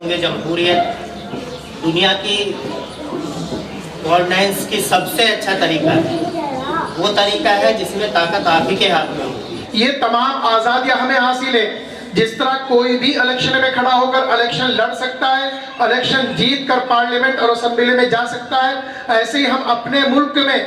जमहूरियत दुनिया की गवर्नेंस की सबसे अच्छा तरीका है। वो तरीका है जिसमें ताकत आप ही के हाथ में होती है। ये तमाम आज़ादियाँ हमें हासिल है। जिस तरह कोई भी इलेक्शन में खड़ा होकर इलेक्शन लड़ सकता है, इलेक्शन जीत कर पार्लियामेंट और असेंबली में जा सकता है, ऐसे ही हम अपने मुल्क में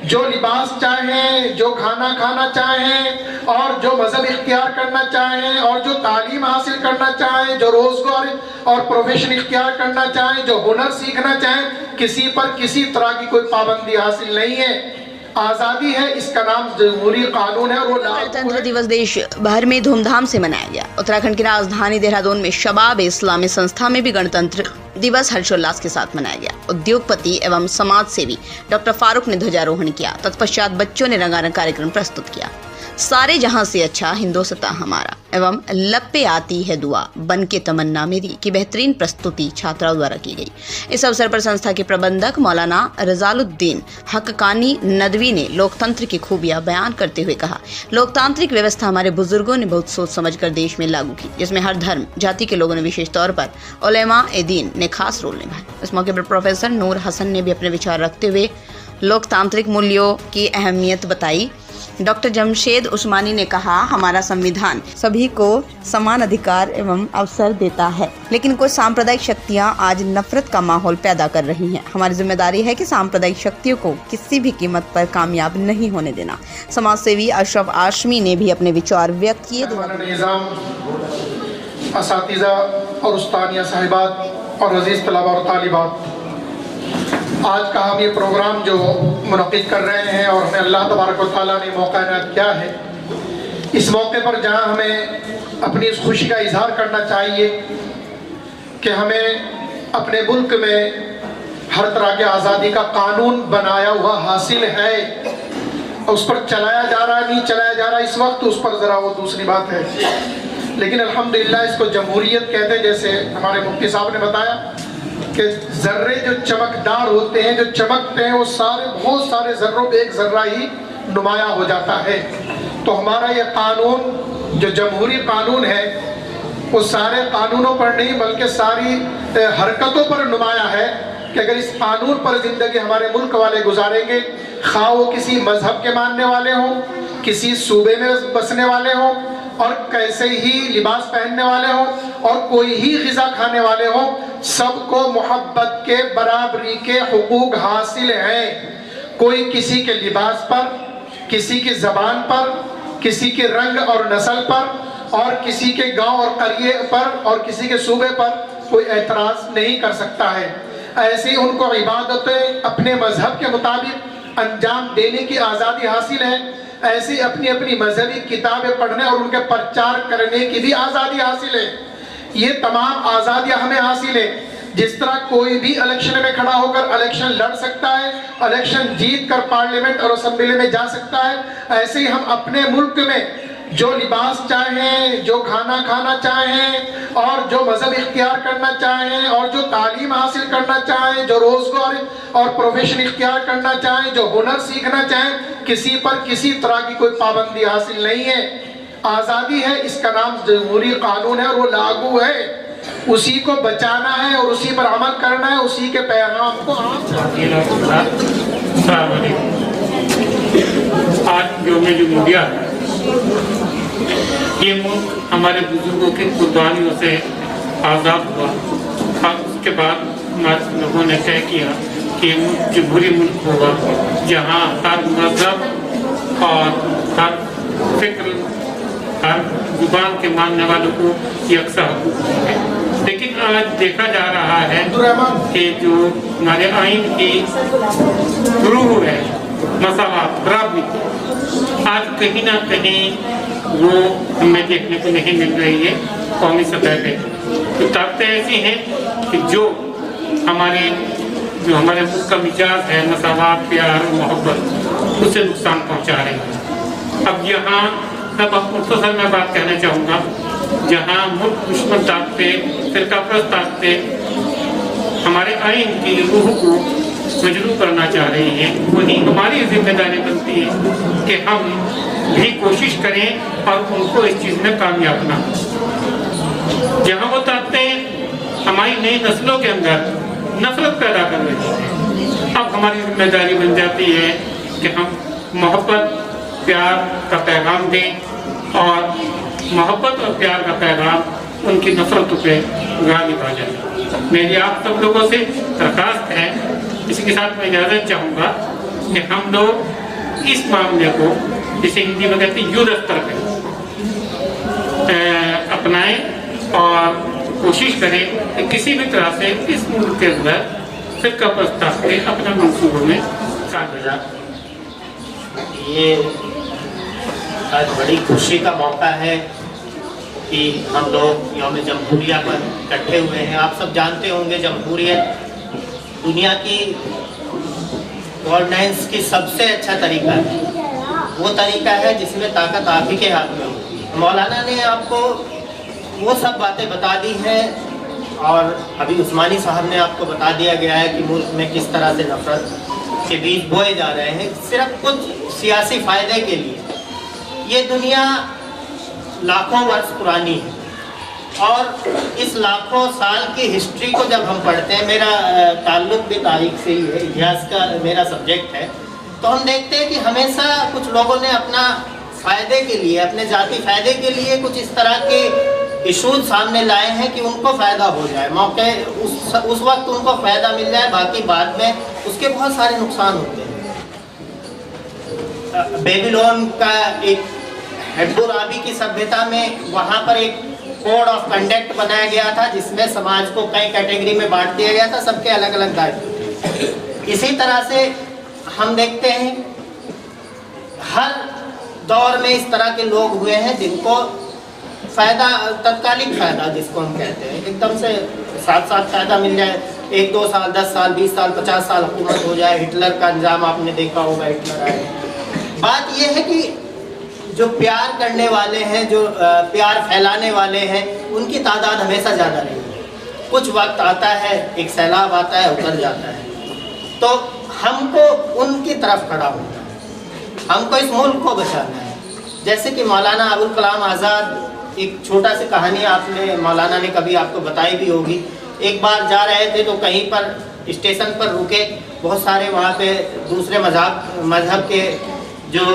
जो लिबास चाहें, जो खाना खाना चाहें और जो मजहब इख्तियार करना चाहें और जो तालीम हासिल करना चाहें, जो रोजगार और प्रोफेशन इख्तियार करना चाहें, जो हुनर सीखना चाहें, किसी पर किसी तरह की कोई पाबंदी हासिल नहीं है। आज़ादी है, इसका नाम जमहूरी कानून है और वो गणतंत्र दिवस देश भर में धूमधाम से मनाया गया। उत्तराखंड की राजधानी देहरादून में शबाब इस्लामी संस्था में भी गणतंत्र दिवस हर्षोल्लास के साथ मनाया गया। उद्योगपति एवं समाज सेवी डॉक्टर फारूक ने ध्वजारोहण किया। तत्पश्चात बच्चों ने रंगारंग कार्यक्रम प्रस्तुत किया। सारे जहां से अच्छा हिंदुस्तान हमारा एवं लपे आती है दुआ बन के तमन्ना मेरी की बेहतरीन प्रस्तुति छात्राओं द्वारा की गई। इस अवसर पर संस्था के प्रबंधक मौलाना रजालुद्दीन हक्कानी नदवी ने लोकतंत्र की खूबियां बयान करते हुए कहा, लोकतांत्रिक व्यवस्था हमारे बुजुर्गों ने बहुत सोच समझकर देश में लागू की, जिसमें हर धर्म जाति के लोगों ने विशेष तौर पर उलेमा ए दीन ने खास रोल निभाया। इस मौके पर प्रोफेसर नूर हसन ने भी अपने विचार रखते हुए लोकतांत्रिक मूल्यों की अहमियत बताई। डॉक्टर जमशेद उस्मानी ने कहा, हमारा संविधान सभी को समान अधिकार एवं अवसर देता है, लेकिन कुछ सांप्रदायिक शक्तियां आज नफरत का माहौल पैदा कर रही हैं। हमारी जिम्मेदारी है कि सांप्रदायिक शक्तियों को किसी भी कीमत पर कामयाब नहीं होने देना। समाज सेवी अशरफ आशमी ने भी अपने विचार व्यक्त किए। असातिज़ा और उस्तानिया साहिबात और अजीज तलबा और तालिबात, आज का हम ये प्रोग्राम जो मुनक़िद कर रहे हैं और हमें अल्लाह तबारक व तआला ने मौका इनायत किया है, इस मौके पर जहाँ हमें अपनी इस खुशी का इजहार करना चाहिए कि हमें अपने मुल्क में हर तरह के आज़ादी का कानून बनाया हुआ हासिल है, उस पर चलाया जा रहा है नहीं चलाया जा रहा इस वक्त, उस पर ज़रा वो दूसरी बात है, लेकिन अल्हम्दुलिल्लाह इसको जमहूरियत कहते हैं। जैसे हमारे मुफ्ती साहब ने बताया कि जर्रे जो चमकदार होते हैं, जो चमकते हैं, वो सारे बहुत सारे जर्रों पे एक जर्रा ही नुमाया हो जाता है। तो हमारा ये कानून जो जमहूरी कानून है वो सारे कानूनों पर नहीं बल्कि सारी हरकतों पर नुमाया है कि अगर इस कानून पर ज़िंदगी हमारे मुल्क वाले गुजारेंगे, खा वो किसी मजहब के मानने वाले हों, किसी सूबे में बसने वाले हों और कैसे ही लिबास पहनने वाले हों और कोई ही ग़िज़ा खाने वाले हों, सबको मोहब्बत के बराबरी के हुकूक हासिल हैं। कोई किसी के लिबास पर, किसी की ज़बान पर, किसी के रंग और नस्ल पर और किसी के गांव और करिए पर और किसी के सूबे पर कोई एतराज़ नहीं कर सकता है। ऐसे ही उनको इबादतें अपने मजहब के मुताबिक अंजाम देने की आज़ादी हासिल है। ऐसी अपनी अपनी मजहबी किताबें पढ़ने और उनके प्रचार करने की भी आज़ादी हासिल है। ये तमाम आज़ादियाँ हमें हासिल है। जिस तरह कोई भी इलेक्शन में खड़ा होकर इलेक्शन लड़ सकता है, इलेक्शन जीत कर पार्लियामेंट और असेंबली में जा सकता है, ऐसे ही हम अपने मुल्क में जो लिबास चाहें, जो खाना खाना चाहें और जो मजहब इख्तियार करना चाहें और जो तालीम हासिल करना चाहें, जो रोजगार और प्रोफेशन इख्तियार करना चाहें, जो हुनर सीखना चाहें, किसी पर किसी तरह की कोई पाबंदी हासिल नहीं है। आज़ादी है, इसका नाम जमहूरी कानून है और वो लागू है। उसी को बचाना है और उसी पर अमल करना है, उसी के पैगाम को आज जो में जो मीडिया है, ये मुल्क हमारे बुजुर्गों की कुर्बानियों से आज़ाद हुआ। और उसके बाद हमारे लोगों ने तय किया कि मुल्क जमहूरी मुल्क होगा, जहाँ हर मजहब और हर फिक्र, हर जुबान के मानने वालों को यकसा हुकूक है। लेकिन आज देखा जा रहा है कि जो हमारे आइन की रूह है, मसावत, बराबरी, आज कहीं ना कहीं वो हमें देखने को नहीं मिल रही है कौमी सतह पे। तो ताकतें ऐसी हैं कि जो हमारे मुल्क का मिजाज है, मसावत, प्यार और मोहब्बत, उसे नुकसान पहुंचा रहे हैं। अब यहाँ सब मुख्तसर मैं बात कहना चाहूँगा, जहाँ मुल्क दुश्मन ताकतें, फिरकाप्रस्त ताकतें हमारे आइन की रूह को मजरूह करना चाह रही हैं, वहीं हमारी जिम्मेदारी बनती है कि हम भी कोशिश करें और उनको इस चीज़ में कामयाब ना। जहाँ वो ताकतें हमारी नई नस्लों के अंदर नफरत पैदा कर रही है। अब हमारी जिम्मेदारी बन जाती है कि हम मोहब्बत प्यार का पैगाम दें और मोहब्बत और प्यार का पैगाम उनकी नफरतों पे गालिब आ जाए। मेरी आप सब लोगों से दरखास्त है, इसी के साथ मैं इजाज़त चाहूँगा कि हम लोग इस मामले को, जिसे हिंदी में कहते हैं युद्ध स्तर पे अपनाएं और कोशिश करें कि किसी भी तरह से इस मुल्क के अंदर फिरका प्रस्ताव के अपने मंसूबों में शामिल हो। ये आज बड़ी खुशी का मौका है कि हम लोग यौम जमहूरिया पर इकट्ठे हुए हैं। आप सब जानते होंगे जमहूरियत दुनिया की गवर्नेंस की सबसे अच्छा तरीका है। वो तरीका है जिसमें ताकत आप ही के हाथ में होती है। मौलाना ने आपको वो सब बातें बता दी हैं और अभी उस्मानी साहब ने आपको बता दिया गया है कि मुल्क में किस तरह से नफरत के बीज बोए जा रहे हैं सिर्फ कुछ सियासी फ़ायदे के लिए। ये दुनिया लाखों वर्ष पुरानी है और इस लाखों साल की हिस्ट्री को जब हम पढ़ते हैं, मेरा ताल्लुक भी तारीख से ही है, इतिहास का मेरा सब्जेक्ट है, तो हम देखते हैं कि हमेशा कुछ लोगों ने अपना फ़ायदे के लिए, अपने ज़ाती फ़ायदे के लिए कुछ इस तरह के इशूज सामने लाए हैं कि उनको फ़ायदा हो जाए, मौके उस वक्त उनको फ़ायदा मिल जाए, बाकी बाद में उसके बहुत सारे नुकसान होते हैं। बेबीलोन का एक हैम्मुराबी की सभ्यता में वहाँ पर एक कोड ऑफ कंडक्ट बनाया गया था जिसमें समाज को कई कैटेगरी में बांट दिया गया था, सबके अलग अलग दायित्व। इसी तरह से हम देखते हैं हर दौर में इस तरह के लोग हुए हैं जिनको फ़ायदा, तत्कालिक फ़ायदा जिसको हम कहते हैं, एकदम से साथ साथ फ़ायदा मिल जाए, 1-2 साल, 10 साल, 20 साल, 50 साल हुकूमत हो जाए। हिटलर का अंजाम आपने देखा होगा, हिटलर आए। बात यह है कि जो प्यार करने वाले हैं, जो प्यार फैलाने वाले हैं, उनकी तादाद हमेशा ज़्यादा रही है। कुछ वक्त आता है, एक सैलाब आता है, उतर जाता है, तो हमको उनकी तरफ खड़ा होना है, हमको इस मुल्क को बचाना है। जैसे कि मौलाना अबुल कलाम आज़ाद, एक छोटा सी कहानी आपने, मौलाना ने कभी आपको बताई भी होगी। एक बार जा रहे थे तो कहीं पर स्टेशन पर रुके, बहुत सारे वहाँ पे दूसरे मजहब के जो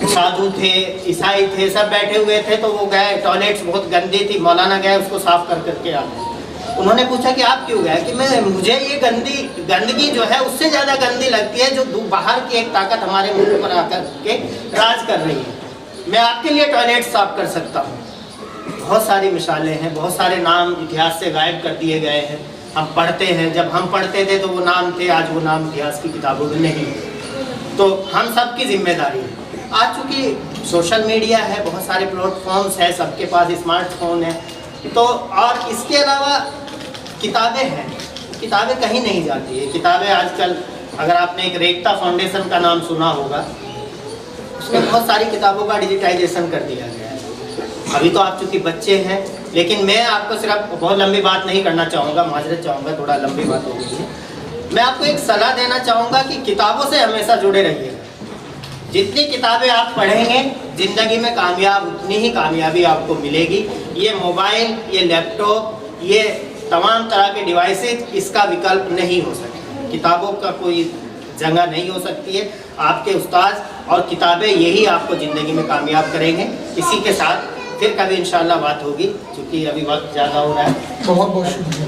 साधु थे, ईसाई थे, सब बैठे हुए थे। तो वो गए, टॉयलेट्स बहुत गंदी थी, मौलाना गए उसको साफ़ करके आ गए। उन्होंने पूछा कि आप क्यों गए? कि मुझे ये गंदगी जो है उससे ज़्यादा गंदी लगती है जो बाहर की एक ताकत हमारे मुल्क पर आकर के राज कर रही है। मैं आपके लिए टॉयलेट साफ़ कर सकता हूँ। बहुत सारी मिसालें हैं, बहुत सारे नाम इतिहास से गायब कर दिए गए हैं। हम पढ़ते हैं, जब हम पढ़ते थे तो वो नाम थे, आज वो नाम इतिहास की किताबों में नहीं। तो हम सब की जिम्मेदारी है। आज चूँकि सोशल मीडिया है, बहुत सारे प्लेटफॉर्म्स हैं, सबके पास स्मार्टफोन है, तो और इसके अलावा किताबें हैं, किताबें कहीं नहीं जाती है। किताबें आजकल, अगर आपने एक रेखता फाउंडेशन का नाम सुना होगा, उसमें बहुत सारी किताबों का डिजिटाइजेशन कर दिया गया है। अभी तो आप चूँकि बच्चे हैं, लेकिन मैं आपको सिर्फ बहुत लंबी बात नहीं करना चाहूँगा, माजरत चाहूँगा, थोड़ा लंबी बात हो गई है। मैं आपको एक सलाह देना चाहूँगा कि किताबों से हमेशा जुड़े रहिएगा। जितनी किताबें आप पढ़ेंगे, ज़िंदगी में कामयाब उतनी ही कामयाबी आपको मिलेगी। ये मोबाइल, ये लैपटॉप, ये तमाम तरह के डिवाइसेज इसका विकल्प नहीं हो सकते। किताबों का कोई जगह नहीं हो सकती है। आपके उस्ताद और किताबें यही आपको ज़िंदगी में कामयाब करेंगे। इसी के साथ फिर कभी इंशाल्लाह बात होगी, क्योंकि अभी वक्त ज़्यादा हो रहा है। बहुत बहुत शुक्रिया।